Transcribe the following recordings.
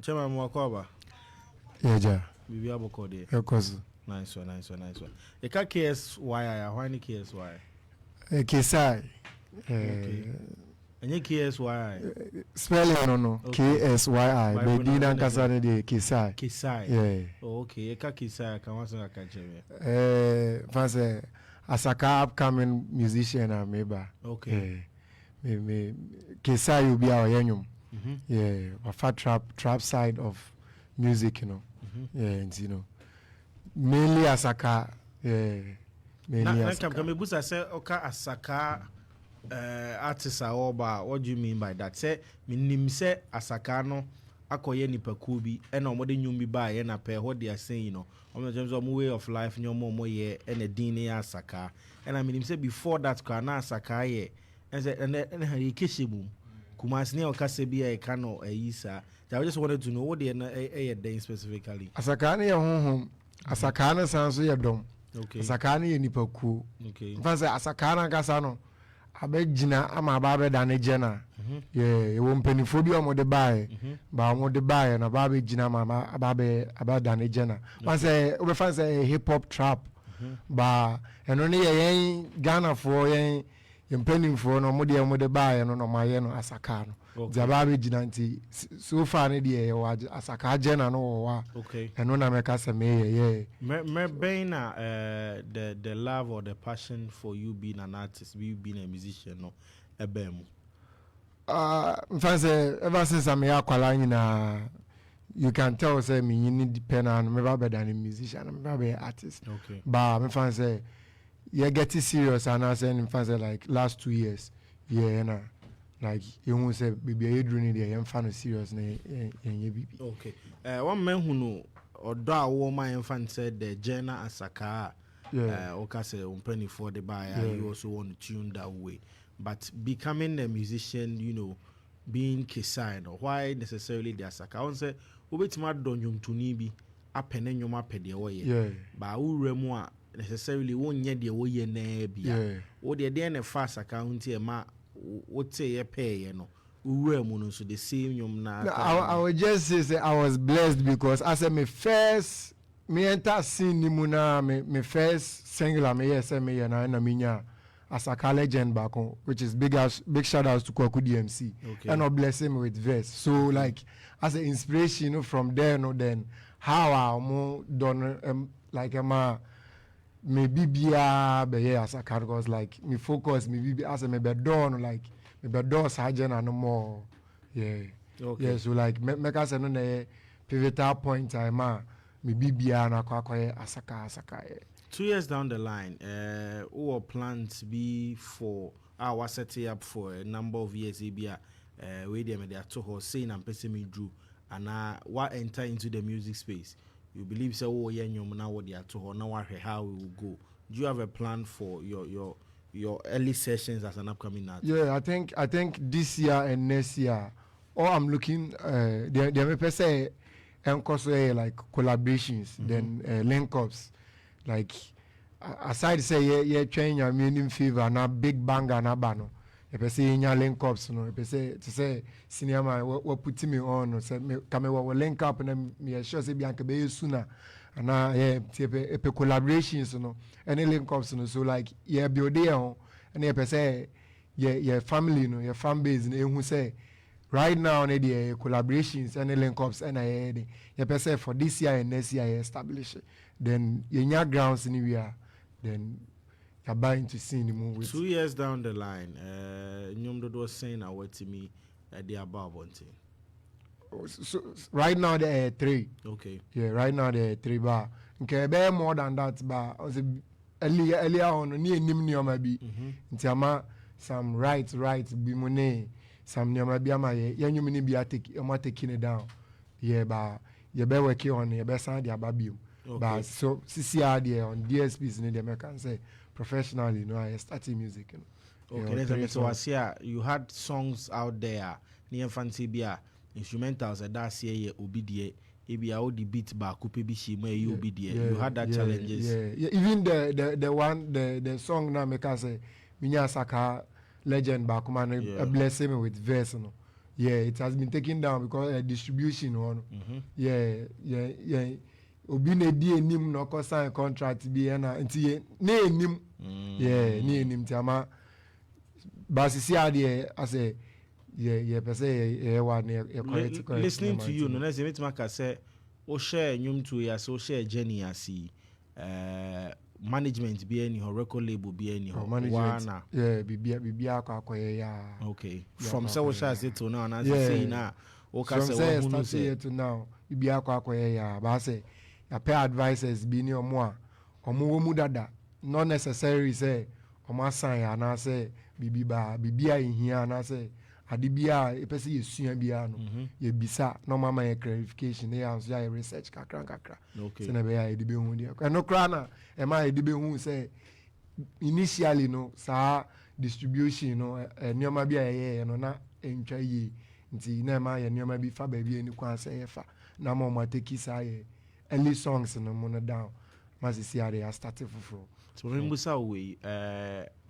Chema Mwakoba. Yeah. Bibi aboko de. Of course. Nice one. You can KSY. Why ni KSY? Ksyi. Okay. And you KSY. Spelling no. Ksyi. But dina kasane de Ksyi. Ksyi. Yeah. Oh, okay. You can Ksyi. Can want to catch me. Fancy Asaka upcoming musician ameba. Okay. Me Ksyi will be our yenyum. Yeah. Our trap side of music, you know. Yeah, and you know. Mainly Asaka. Yeah. Mainly Asaka. Come busa say oka Asaka artist oba. What do you mean by that? Say minim say Asaka no akoye nipaku bi e na omode nyum bi ba ye na pe what they are saying, you know. On terms of way of life nyomo ye and a dini Asaka. And I minim say before that kana Asaka ye and say and he Ksyi Kumasefie or Ksyi kano isa. I just wanted to know what they are doing specifically. Asakane ya honhom. Asakane sanso ya dom. Okay. Asakane ya nipaku. Okay. Fancy Asakana kasa no abegina ama ababe dane jena. Yeah, you won't penny phobia mo de buy. Ba mo de buy na ababe jina mama ababe dane jena. Fancy we fancy hip hop trap. Ba eno ne yen Ghana for yen penny for no mo de buy no maye no Asakano. Zababe jinanti so far ne de wa Asaka jena no wa. Okay. Eno na meka se me me being the love or the passion for you being an artist, you being a musician, no ebemu. Fancy ever since I'm here kwala you can tell say me need depend on me better than a musician, I'm better artist. Okay. But me fancy you get serious and I say fancy like last 2 years. Yeah, na. Like you won't say baby you doing there you fan serious na baby. Okay. One man who know or da woman fan said the Jenna Asaka okay say penny for the buyer you also want to tune that way. But becoming a musician, you know, being Ksyi or why necessarily the Asaka. I won't say obetima don yum tuni bi apene nyom apede wo ye. Yeah. Ba uremu a necessarily won nye de wo ye na bia. Wo de na fa Asaka unti e ma what say ye pay, you know, uremu so the same nyom na. I would just say I was blessed because as my first me enter scene nimuna me first single me yes me na minya Asaka legend back on, which is big shout outs to Kwaku DMC. Okay. And God bless him with verse. So like as an inspiration, you know, from there, no, then how I more done like maybe be Asaka because like me focus maybe as me be done like me be done sergeant and no more. Yeah. Okay. Yeah. So like make us no pivotal point time me be na kwa Asaka. Yeah. 2 years down the line, what plans be for our setting up for a number of years? Where they are to her saying and person me drew, and what enter into the music space. You believe so? Oh, yeah, you now what they are to her now. How we will go? Do you have a plan for your early sessions as an upcoming artist? Yeah, I think this year and next year, all I'm looking, they may say, like collaborations, then link ups. Like aside say yeah train your meaning fever na big banger na bano if say nya link ups no if say to say senior man what put me on no say me come we link up na me sure say bianca be sooner and yeah collaborations no any link ups no so like yeah build there on and if say yeah family no your fan base no who say right now na the collaborations and link ups and yeah say for this year and next year establish it. Then you need grounds anywhere. Then you're buying to see the movie. 2 years down the line, Nyom was saying what to me they are about one thing. So right now there are 3. Okay. Yeah, right now there are 3 bar. Okay, be more than that bar. Earlier on, near Nimnio maybe. Intiama some right be money. Some near maybe ama ye. You mini be taking it down. Yeah, but you be working on it. You be sign the baby. Okay. But so CCR there on DSPs in the American say professionally, you know, I started music. You know. Okay, so I see you had songs out there. Near fancy beer instrumentals at that year obedient. Maybe all the beat back could be she may you obedient. You had that challenges. Yeah. Even the song now make us say Minya Saka legend back man bless him with verse, you know. Yeah, it has been taken down because distribution on. Yeah. Obi na di enim no ko sign contract bi na nti na enim. Yeah, na enim ti ama basisi ade ase per se one correct. Listening to you, no na say metima ka say o share nyum to ya so share journey asi management bi any or record label bi any or management. Yeah, bibia akoye ya. Okay. From say we share say to now na say na o ka from say we start say to now bibia akoye ya ba say ya pay advisors bi ni omo wo mu dada not necessary say omo asan ya na say bibia ihia na say ade bia e pese yesua bia no ye bisa no mama ye clarification ya so ya research kakra okay. say na be ya e be hu dia no kra na e ma e be hu say initially no sa distribution no nioma bia ye no na entwa yi nti na ma ye nioma bi fa ba bia ni kwa say ye fa na ma take sa ye early songs no mo no down masisi are ya start fufuro so remember say we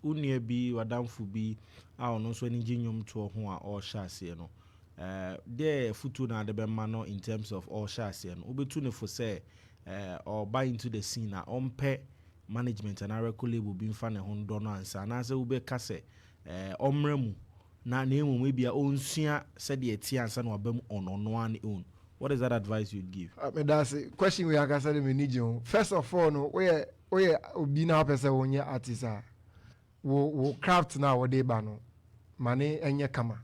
unia bi wadamfo bi a ono so ni ginyum to ho a all share no there futu na de be ma no in terms of all share no obetu ne for say or buy into the scene na ompe management and record label bi mfa ne ho ndo no ansa na say ube ka say omremu na emu bia onsua say de eti ansa na obam ono no an own. What is that advice you'd give? That's a question we are say me need you. First of all no we obi na person wonye artist wo craft na wo dey ba no mane enye kama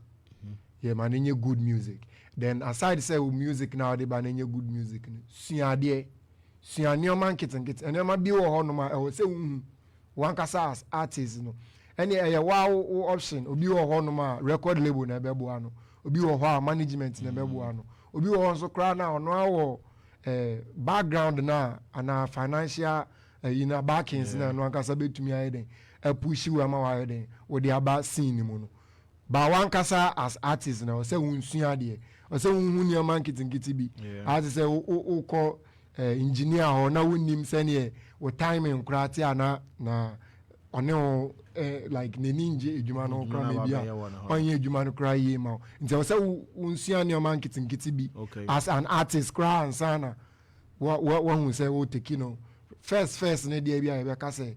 yeah mane enye good music then aside say wo music na wo dey ba enye good music no suade nioma nkitenkite enema bi wo ho no ma say wan kasa as artist no any wow option obi wo ho no ma record label na bebo ano obi wo ho management na bebo ano obi wo so kra na ono awo background na ana financial backings na no kasa betumi ayeden push you ama wa den wo dey aba scene mu no ba wan kasa as artist na say wonsua de say wonhu ni ama nkitinkiti bi as say wo call engineer ho na wonim sene wo timing krati ana na one like ne ninja edwuma no kra me bia onye edwuma no kra yi ma nti say wonsua ni ama nkitinkiti bi as an artist kra ansana wo hu say wo take no first ne dia bia e be ka say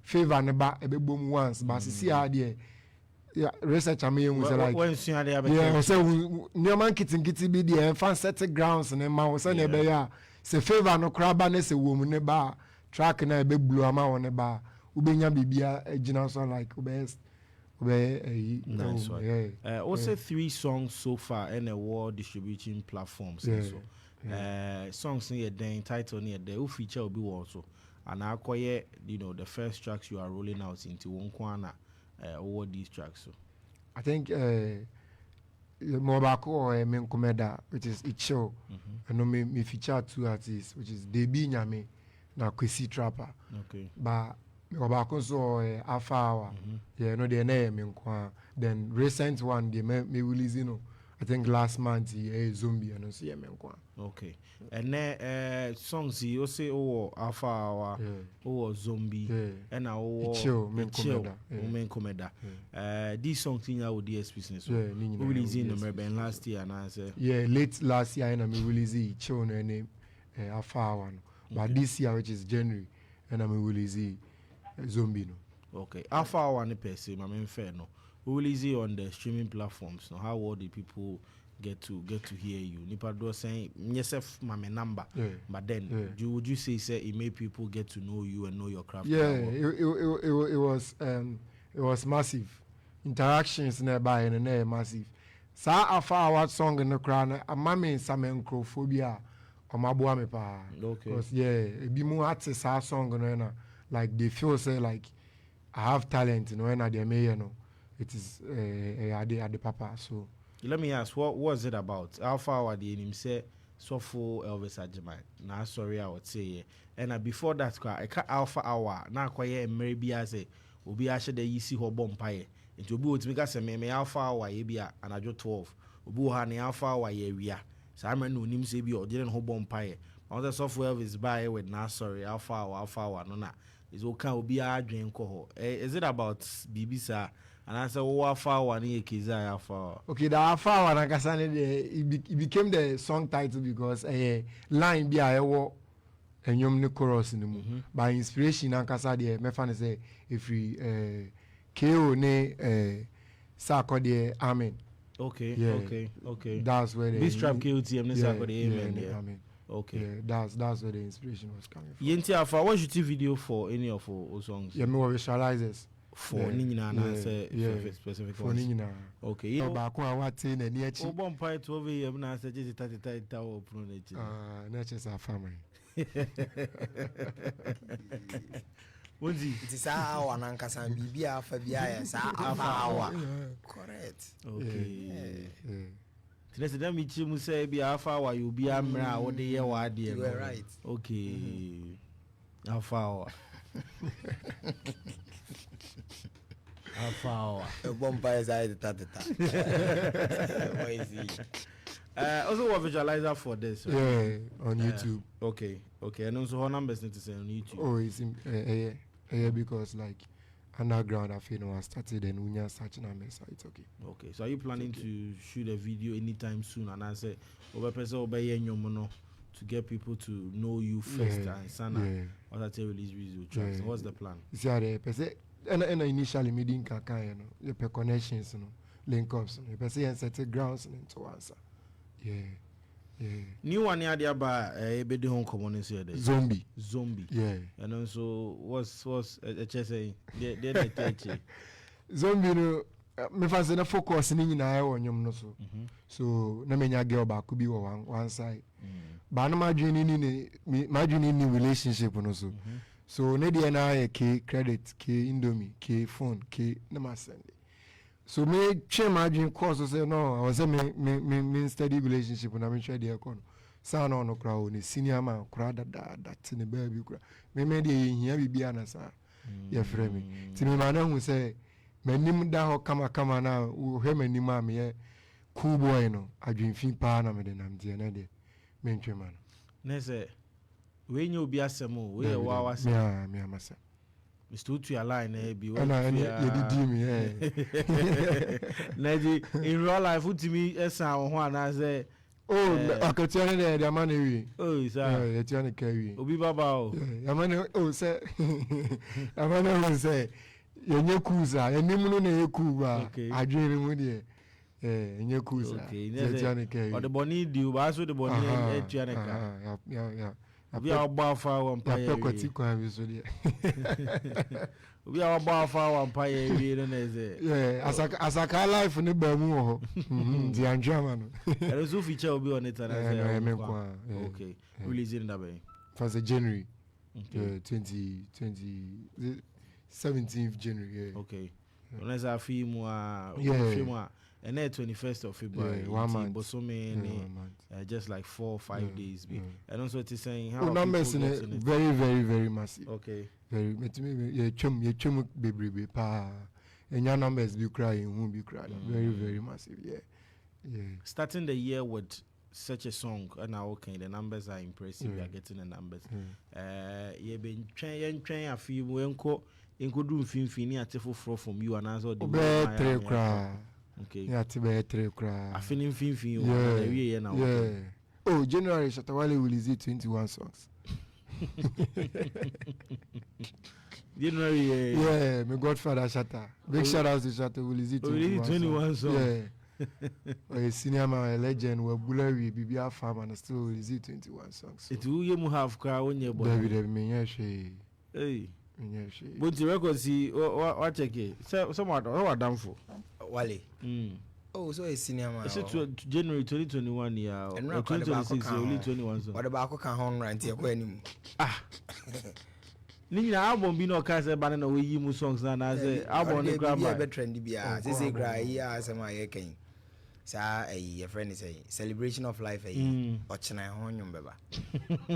favor ne ba e be bom once but see how there research am you say like when sua there be yeah say new man kitin bi there fan set grounds ne ma wo say ne be ya say favor no kra ba ne say wo mu ne ba track na e be blue ama wo ne ba wo be nya bibia agina so like nice one. Yeah. Also 3 songs so far in a world distributing platforms so songs near the title near the who feature will be also and I acquire the first tracks you are rolling out into one corner over these tracks. So I think Mobako or Menkomeda, which is it show. And me feature 2 artists, which is Debi Nyame na Ksyi Trapper. Okay. But Mobako so Alpha Hour. Yeah, no the name then recent one they me release I think last month Zombie and see okay. And then songs you say Alpha Hour Zombie and now Chill Menkomeda. These songs in our DS business. We released in America last year and I say late last year and I release Chill name Alpha Hour. But this year which is January and I release Zombie no. Okay. Alpha Hour ne per se my main fair no. We release it on the streaming platforms. Now, how will the people get to hear you? Nipa do saying yourself, my number, but then would you say it made people get to know you and know your craft? Yeah, it was massive. Interactions nearby and massive. Sa Alpha Hour song in the crown, a mammy some encrophobia or my pa. Okay. Because it be more artists our song like they feel say like I have talent, and they may it is at the papa. So let me ask, what was it about? Alpha Hour the name say so for Elvis Ajimai. Now sorry I would say and before that I cut Alpha Hour now quite maybe I say will be actually the easy ho bompire. It will be with me say me Alpha Hour yebia and I 12. Ubu ha ni Alpha Hour yewia. So I no nim say bi or didn't ho bompire. All the software is by with now sorry Alpha Hour no na. Is okay will be a drink. Is it about BBC And I said, "Oh, far one here, Ksyi far." Okay, the Alpha one it became the song title because line be a wo enyom ne chorus in the mu. By inspiration ankasa de me fan say if we KO ne Sako de Amen. Okay, Yeah. okay. That's where the This trap KOTM ne Sako de Amen. yeah, Yeah. Amen. Okay. Yeah, that's where the inspiration was coming from. Yenti afa, what should video for any of our songs? Yeah, me visualizers. For Nina and say specific for ones. Nina. Okay. Yeah. Back one what in and yet. Oh, one point to over here, na say just 30 tower pronate. Not just our family. What's it? It is our one and Casan Bibia Fabia, hour. Correct. Okay. Let's let me chimu say be alpha while you be a mra what the year what dear. You were right. Okay. Alpha. Alpha. A bumpire is I tatata. Also a visualizer for this. Right? Yeah, on YouTube. Okay. And also her numbers need to say on YouTube. Oh, it's because like underground I feel I started and when you're searching numbers, so it's okay. Okay. So are you planning to shoot a video anytime soon? And I say over person obey to get people to know you first and sana or that release video tracks. What's the plan? See how they person and initially me didn't you know connections, you know, link ups, you know, person and set grounds and to answer. Yeah. New one here there by be the home community there. Zombie. Yeah. And also what's a say they like Zombie no me fancy na focus ni nyina on nyom no so. So na menya girl ba could be one side. But na madwini ni relationship no so. So ne dey na K credit, K Indomie, K phone, K na ma send. So me change my dream course say no, I was me steady relationship na me try dey kon. Sa na no kra o ni senior man kra that ne baby kra. Me dey hia bibia na sa. Ya frɛ me. Ti me ma na hu say manim da ho kama na wo hwe manim a me cool boy no adwinfin pa na me de nam die na de me ntwe ma no. Na say we nyo bi asem o we wa wa say. Me amasa. Mr. Utu align be and you did me in real life utimi esa ho ana say akatiane de the man ewi sir you tiane carry obi baba o the man say the man say yenye kuza enim no na yekuba adwene mu de yenye kuza you tiane carry or the boni di o ba so the boni e tiane ka yeah Obi a ba fa wa mpa ye. Apekoti kwa bi so de. Obi a ba fa wa mpa ye wi no na ze. Yeah, asaka life ni ba mu ho. Di anjama no. There so feature obi on it and say. Okay. Releasing that way. For January. 17th January. Yeah. Okay. Unless I film and then 21st of February, 1 month. Just like 4 or 5 days. And also it's saying how numbers in it very, very, very massive. Okay. Very you chum baby pa. And your numbers be crying, won't be crying. Very, very massive. Yeah. Starting the year with such a song, and now okay, the numbers are impressive. We are getting the numbers. You've been trying a few do fini at from you and answer the okay. Yeah, Tibet cry. I feel in now. Yeah. Oh, January Shatawale will release 21 songs. January. Yeah, my Godfather Shatta. Big shout out to Shatta will release 21 songs. Yeah. A senior man, a legend, where Bulari, BBR farm, and still release 21 songs. It will you have crowd when you're born. David Menyashi. Hey. But the record see what check it. Somewhat done for. Wale. Oh, so it's senior man. It's January 2021 year. And 2026 only 21 songs. What about can hon rant here when Nina album be no case banana we yimu songs na say album no grab by trendy bia say cry here say my ken sa a friend is saying celebration of life ochina honyum beba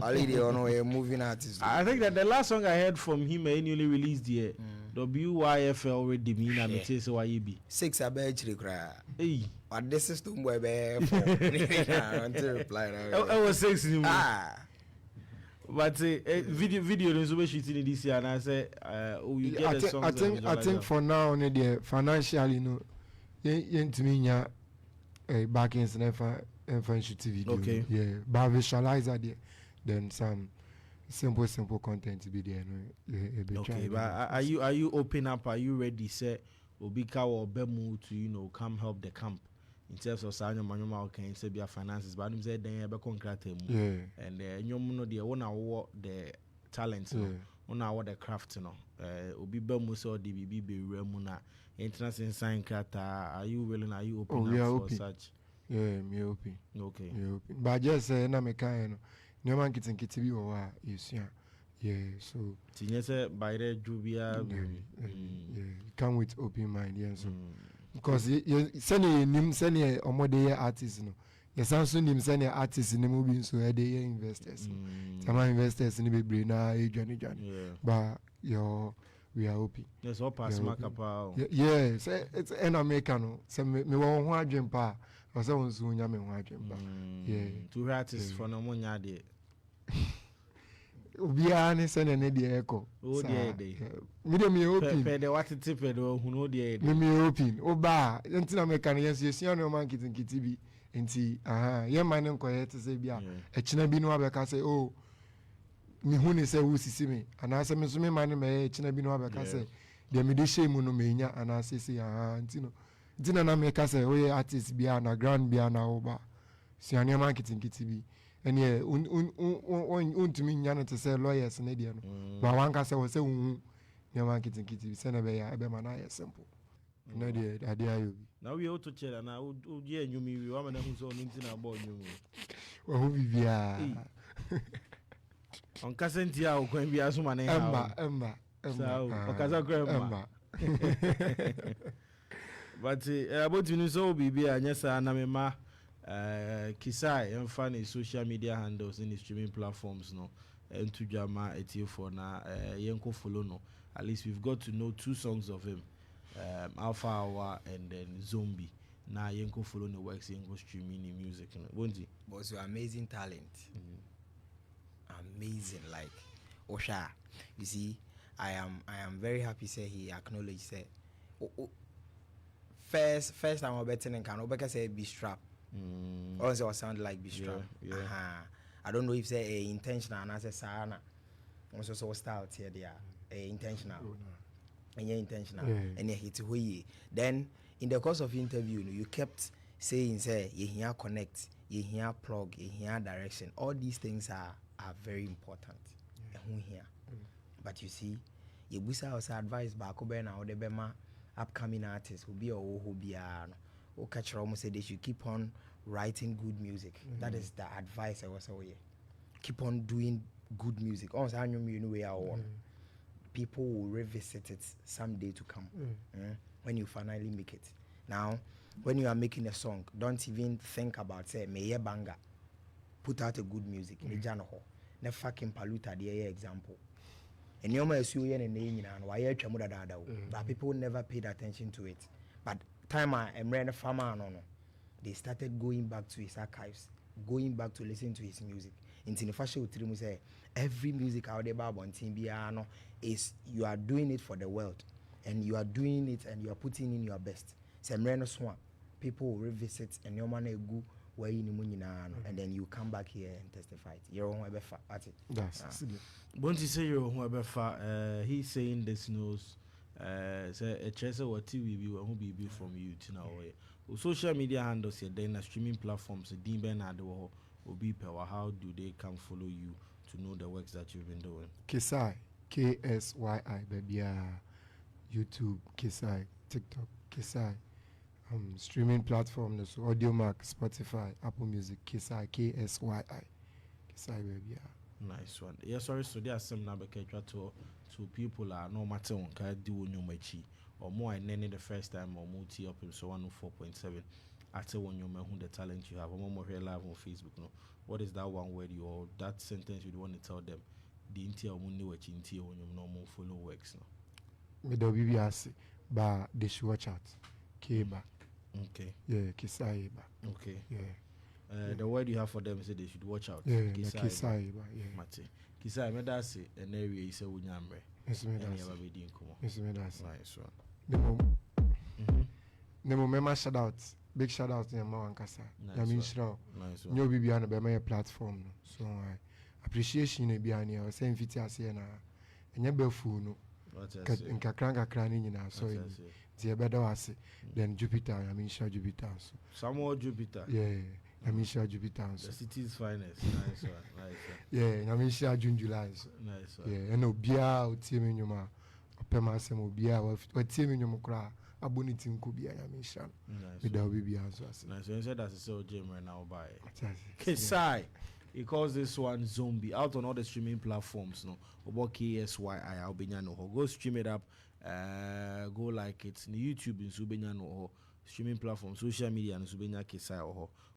already on a moving artist. I think that the last song I heard from him newly released here WYFL already mean na me say so why be 6 abechiri cry eh what this system boy be for until reply I was 6 ni But video is over shooting this year, and I say, you get the songs. I think for now, financially, to me, back in never shoot video. Okay. Yeah, but visualize that, then some simple content to be there. Okay, but are you open up? Are you ready? Say, Obika or Bemu to come help the camp. In terms of Sanyo Manoma can say be finances, but I'm saying then be concrete. Yeah. And you know the one award the talents, one award the craft, Obi Bemu so DBB be remuna. International sign crata. Are you willing? Are you open up for open. such? Yeah, me open. Okay. Me open. But just na me kind no man kitchen be or yeah, so Tinyese by the Jubia. Yeah, come with open mind, yeah, so because you send a omode artist, you sound him send artist in the movie, so they investors. Some investors in the brain now, Johnny. But we are open. Yes, all pass mark up. Yeah, it's an American. Some me want dream pa, or someone soon yam want dream pa. Yeah, two artists for no money there. Ubia ni send an idea echo. Oh, dear, me open. Pay the water tipper, who know the me open. Oba, until American, yes, you see, no man kitten kitty. Nti ye man nko ye te se bia e kina bi no abeka se oh me hu ni se wo sisi me ana se me so me man me e kina bi no abeka se de me de shame no me nya ana se se nti na me ka se o ye artist bia na grand bia na oba si ania marketing kiti bi ene untumi nya no te se lawyers ne de no ba wan ka se wo se hu nia marketing kiti bi se na be ya e be man na ye simple na de ade ayo bi. Now we ought to chill and now yeah, you mean we want to so anything about you. Well, who be here? On Cassentia or going to be as woman. Emma. So, but about you so be and yes, Namema Ksyi and funny social media handles in the streaming platforms no and to Jama et for now Yenko follow no. At least we've got to know 2 songs of him. Alpha Hour and then Zombie. Now you can follow the works and go streaming the music. Won't you? But you amazing talent. Amazing, like Osha. You see, I am very happy. Say he acknowledged. Say, first time I'm betting and can Obeka say be strap. Also sound like be strap. Yeah. I don't know if say intentional and I say Sana. Also so style here they are intentional. And you're intentional and you hit who then in the course of interview you kept saying say you hear connect, you hear plug, you hear direction. All these things are very important. But you see, you wish I was advised by Kobena or the Bema upcoming artists who be or who be or catch almost say they should keep on writing good music. That is the advice I was away. Keep on doing good music. Also I know way I want. People will revisit it someday to come when you finally make it. Now, when you are making a song, don't even think about say me banger. Put out a good music. Ne fucking paluta the example. And you might see and why but people never paid attention to it. But time I am a farmer they started going back to his archives, going back to listen to his music. In the fashion say every music out there on Timbiano is you are doing it for the world and you are doing it and you are putting in your best. People will revisit and your man go where you and then you come back here and testify. You're on that's Won't you say you're on he's saying this knows say a chaser or TV will be from you to now. Social media handles here then streaming platforms how do they come follow you to know the works that you've been doing? Ksyi, Ksyi, baby, YouTube, Ksyi, TikTok, Ksyi, streaming platform, so Audiomack, Spotify, Apple Music, Ksyi, Ksyi, baby. Nice one. Yeah, sorry, so there are some number to people are no matter on can do no machi or more and then the first time or multi Opemsuo 104.7. After when you know the talent you have, I'm more here live on Facebook. No, what is that one word or that sentence you want to tell them? The intia money watch intia when you normal follow works. No, me the BBS, but they should watch out. Keba. Okay. Yeah, Ksyi. Okay. Yeah. The word you have for them is that they should watch out. Yeah, Ksyi, yeah. Mate. Ksyi, me da say an area is a wunyamre. Yes, me Any that's. other be inkomo. Yes, me that's. Nice one. Nemo mema shout out. Big shout out to Yama Wankasa. Nice I mean, one. sure. Nice one. Nyo bibi ana be my platform no. So I appreciation e bi ani o say mfiti ase na enye be fu no. What I say? Nkakra ni nyina so What I yi. say? Ti e be da wase. Then Jupiter, I mean sure Jupiter so. Samuel Jupiter. Yeah, I mean sure Jupiter so. The city's finest. Nice one. Nice one. Yeah, I mean sure June July so. Nice one. Yeah, and obia o tie me nyoma. Opemsuo obia o tie me nyoma kra. Aboniti nkobia I mean sure. Nice With the one. baby as well. Nice one. You said that's a sale gym right now. Buy. Ksyi. Ksyi. He calls this one Zombie out on all the streaming platforms. No, about KSYI. I'll be no. Go stream it up. Go like it. In YouTube in Subenya no. Streaming platform, social media and Subenya Ksyi.